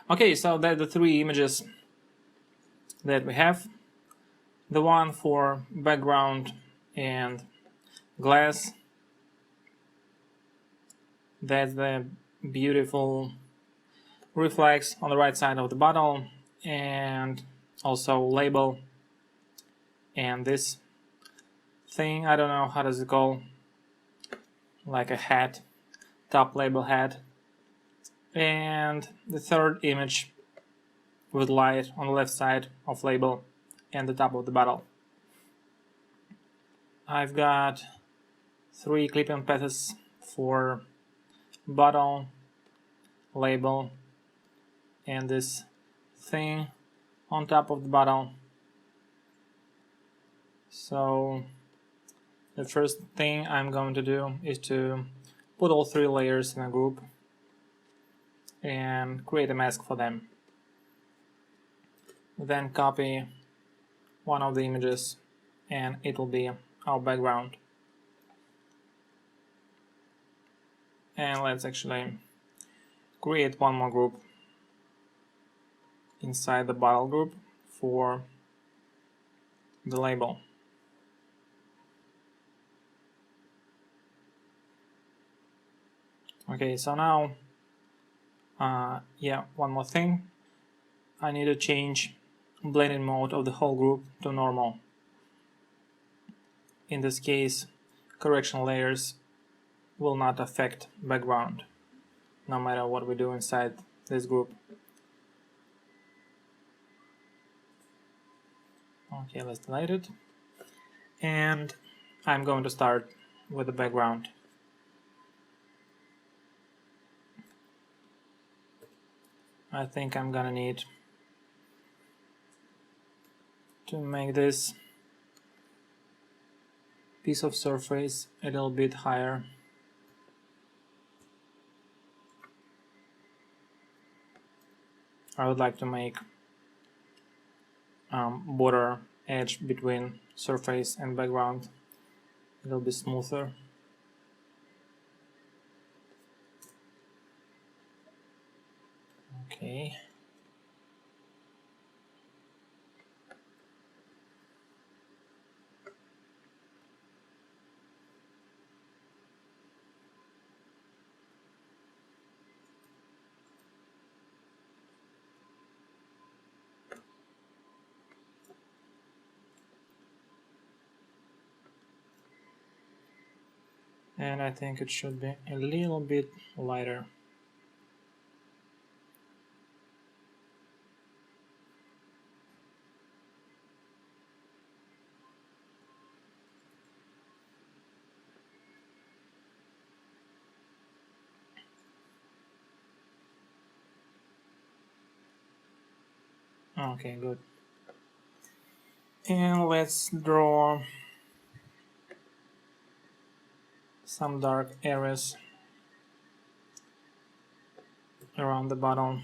Okay, so that's the three images that we have. The one for background and glass. That's the beautiful reflex on the right side of the bottle, and also label, and this thing, I don't know how does it call, like a hat, top label hat. And the third image with light on the left side of label and the top of the bottle. I've got three clip-on paths for bottle, label, and this thing on top of the bottle. So the first thing I'm going to do is to put all three layers in a group and create a mask for them. Then copy one of the images and it will be our background. And let's actually create one more group inside the bottle group for the label. Okay, so now, one more thing. I need to change blending mode of the whole group to normal. In this case, correction layers will not affect background, no matter what we do inside this group. Okay, let's delete it. And I'm going to start with the background. I think I'm gonna need to make this piece of surface a little bit higher. I would like to make border edge between surface and background a little bit smoother. Okay. And I think it should be a little bit lighter. Okay, good. And let's draw some dark areas around the bottom.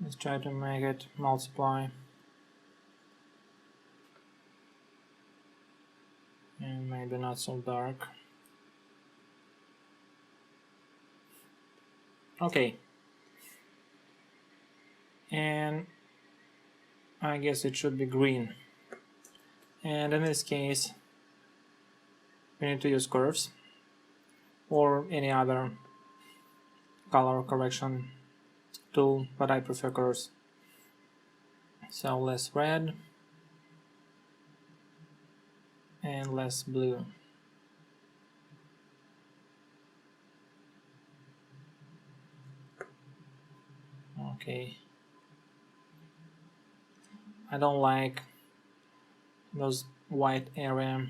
Let's try to make it multiply. And maybe not so dark. Okay. And I guess it should be green. And in this case, we need to use curves or any other color correction tool, but I prefer curves. So less red and less blue. Okay. I don't like those white area.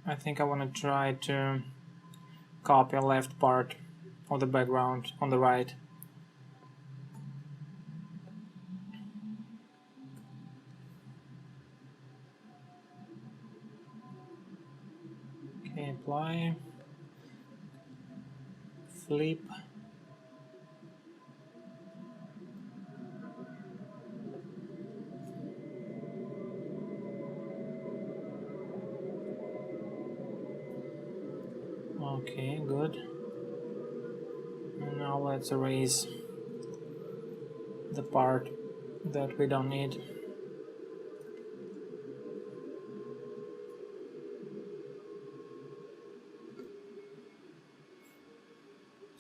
I think I want to try to copy left part of the background on the right. Okay, apply, flip, okay, good. And now let's erase the part that we don't need.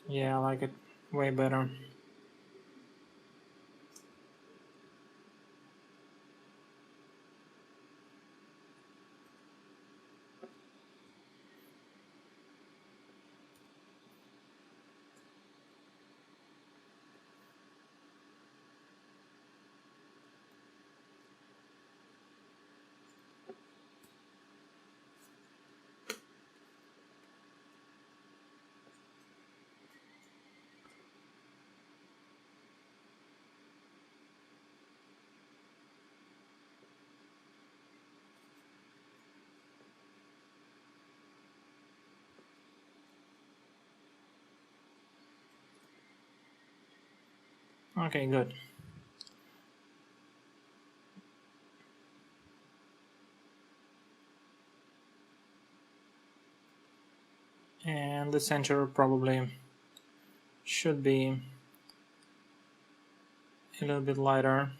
Yeah, I like it way better. Okay, good. And the center probably should be a little bit lighter.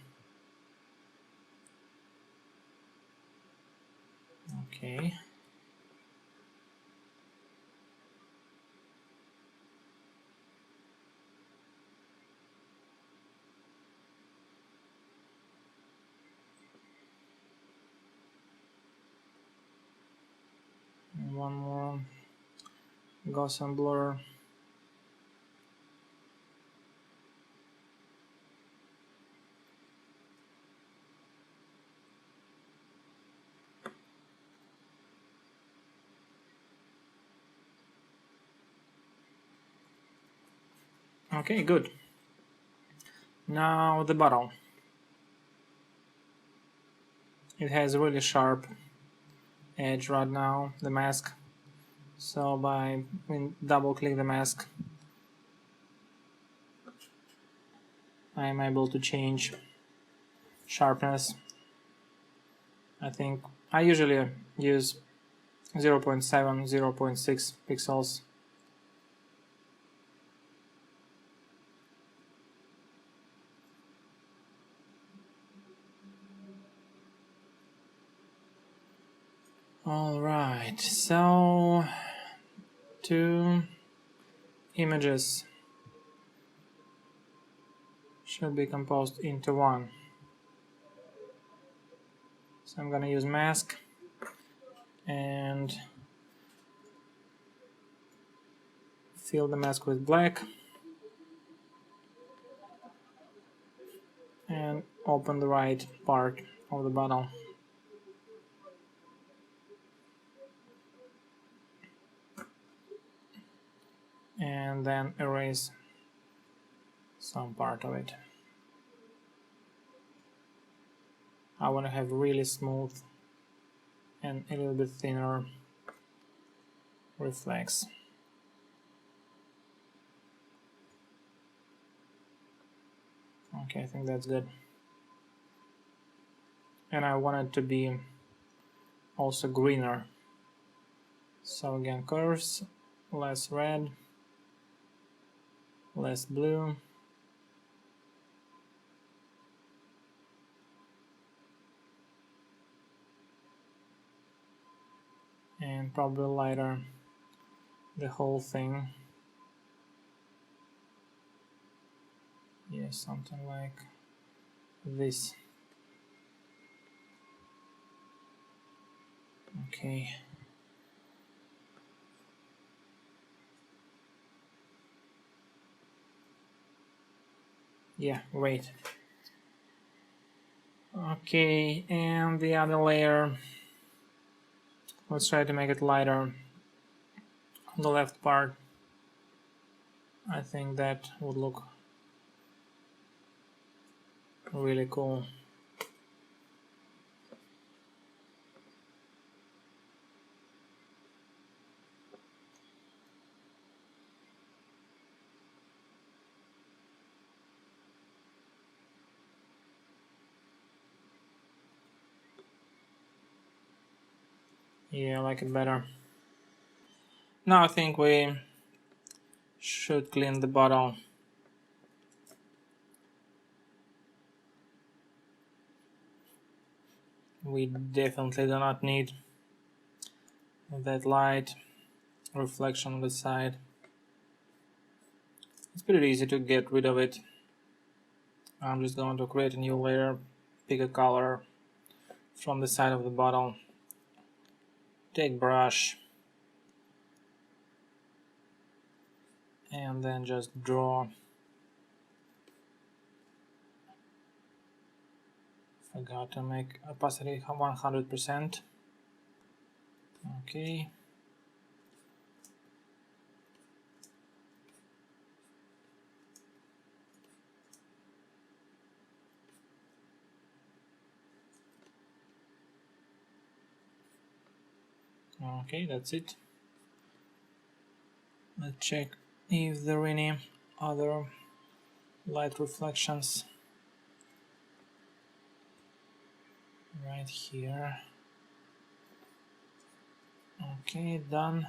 Okay. And one more Gaussian blur. Okay, good. Now the bottle. It has a really sharp edge right now, the mask. So by double click the mask, I am able to change sharpness. I think I usually use 0.7, 0.6 pixels. Alright, so 2 images should be composed into one. So I'm gonna use mask and fill the mask with black and open the right part of the bottle. And then erase some part of it. I want to have really smooth and a little bit thinner reflex. Okay, I think that's good. And I want it to be also greener. So again, curves, less red, less blue. And probably lighter the whole thing. Yeah, something like this. Okay. Yeah, great. Okay, and the other layer, let's try to make it lighter the left part. I think that would look really cool. Yeah, I like it better. Now I think we should clean the bottle. We definitely do not need that light reflection on the side. It's pretty easy to get rid of it. I'm just going to create a new layer, pick a color from the side of the bottle, take brush, and then just draw. Forgot to make opacity 100%. Okay. Okay, that's it. Let's check if there are any other light reflections right here. Okay, done.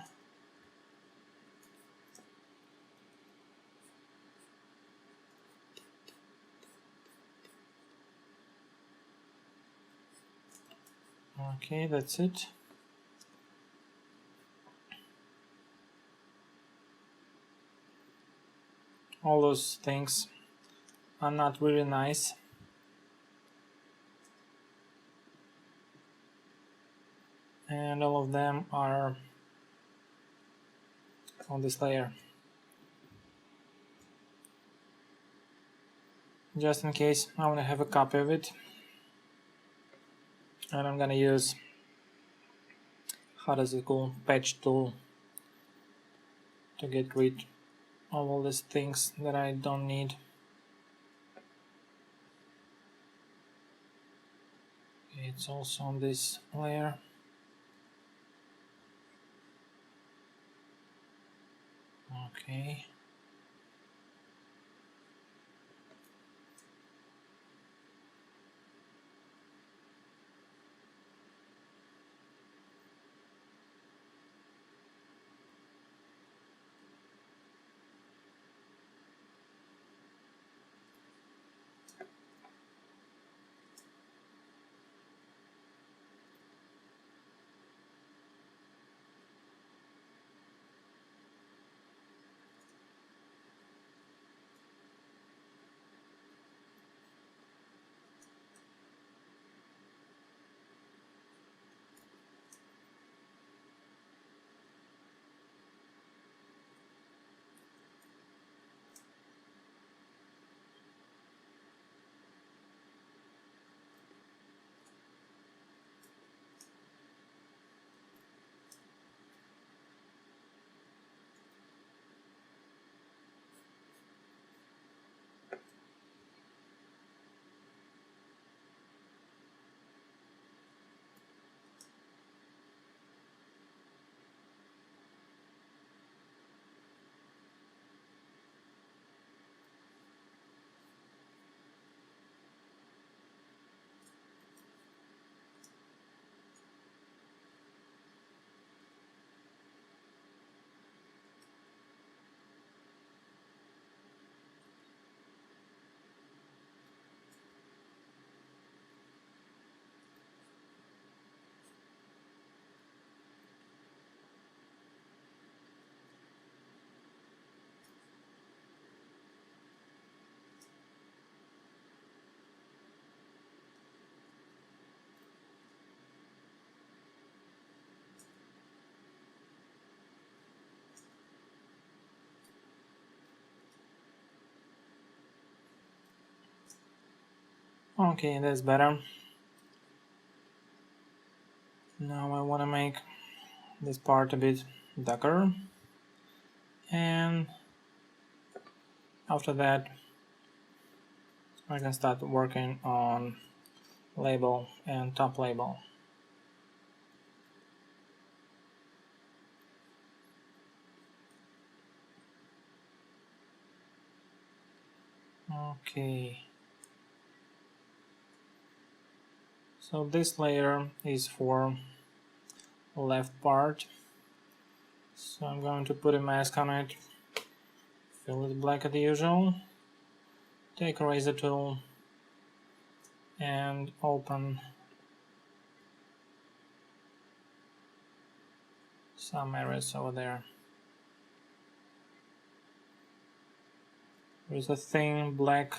Okay, that's it. All those things are not really nice. And all of them are on this layer. Just in case I want to have a copy of it. And I'm gonna use, how does it call, patch tool to get rid of all these things that I don't need. It's also on this layer. Okay. Okay, that's better. Now I want to make this part a bit darker. And after that I can start working on label and top label. Okay, so this layer is for left part, so I'm going to put a mask on it, fill it black as usual, take a razor tool and open some areas over there. There's a thin black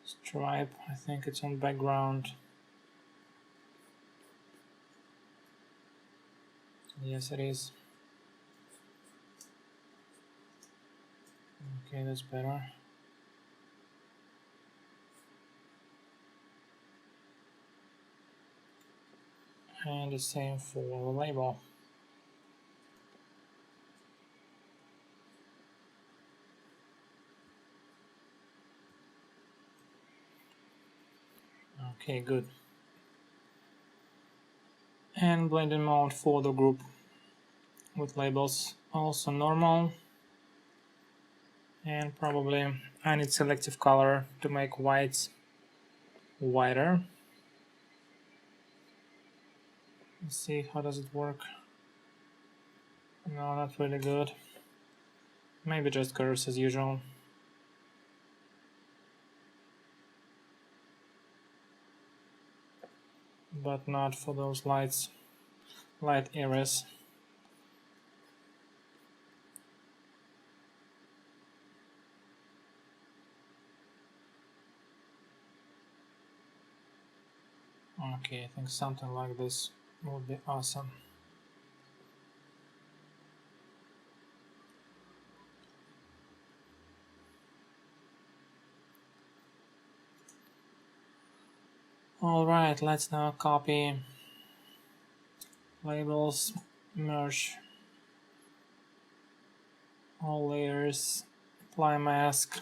stripe, I think it's on background. Yes, it is. Okay, that's better. And the same for the label. Okay, good. And blending mode for the group with labels also normal. And probably I need selective color to make whites whiter. Let's see, how does it work? No, not really good. Maybe just curves as usual. But not for those light areas. Okay, I think something like this would be awesome. Alright, let's now copy labels, merge all layers, apply mask.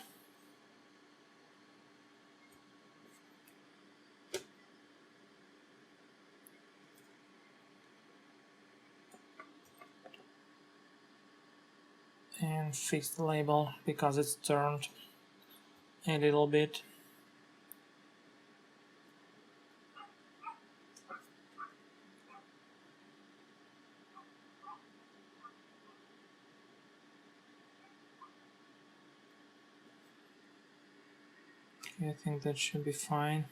And fix the label because it's turned a little bit. Okay, I think that should be fine.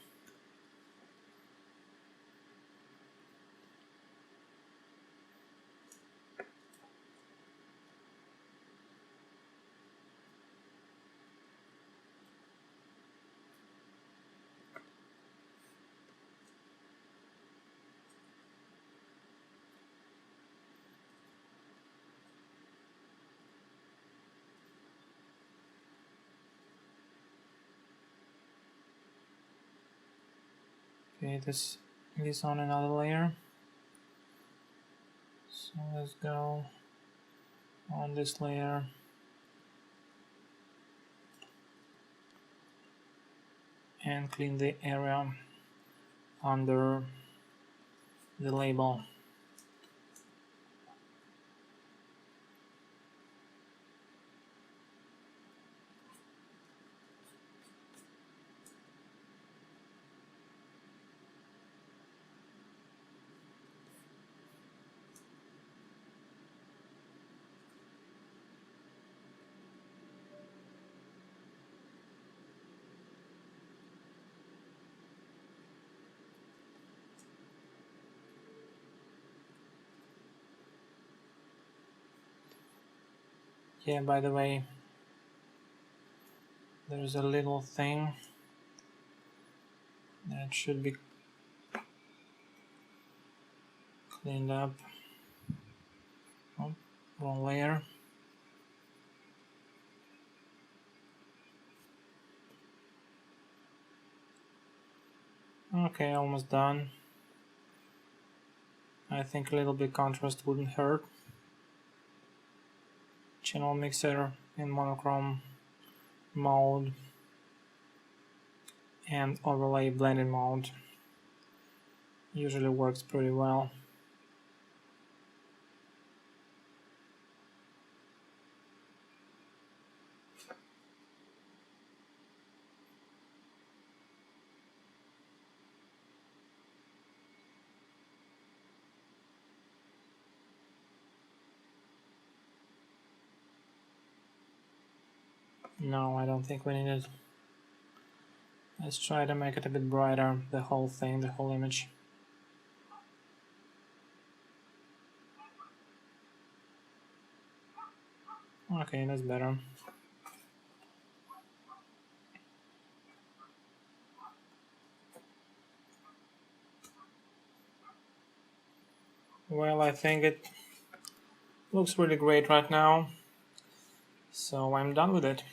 Okay, this is on another layer. So let's go on this layer. And clean the area under the label. Yeah, by the way, there's a little thing that should be cleaned up. Oh, wrong layer. Okay, almost done. I think a little bit contrast wouldn't hurt. Channel mixer in monochrome mode and overlay blending mode usually works pretty well. No, I don't think we need it. Let's try to make it a bit brighter, the whole thing, the whole image. Okay, that's better. Well, I think it looks really great right now, so I'm done with it.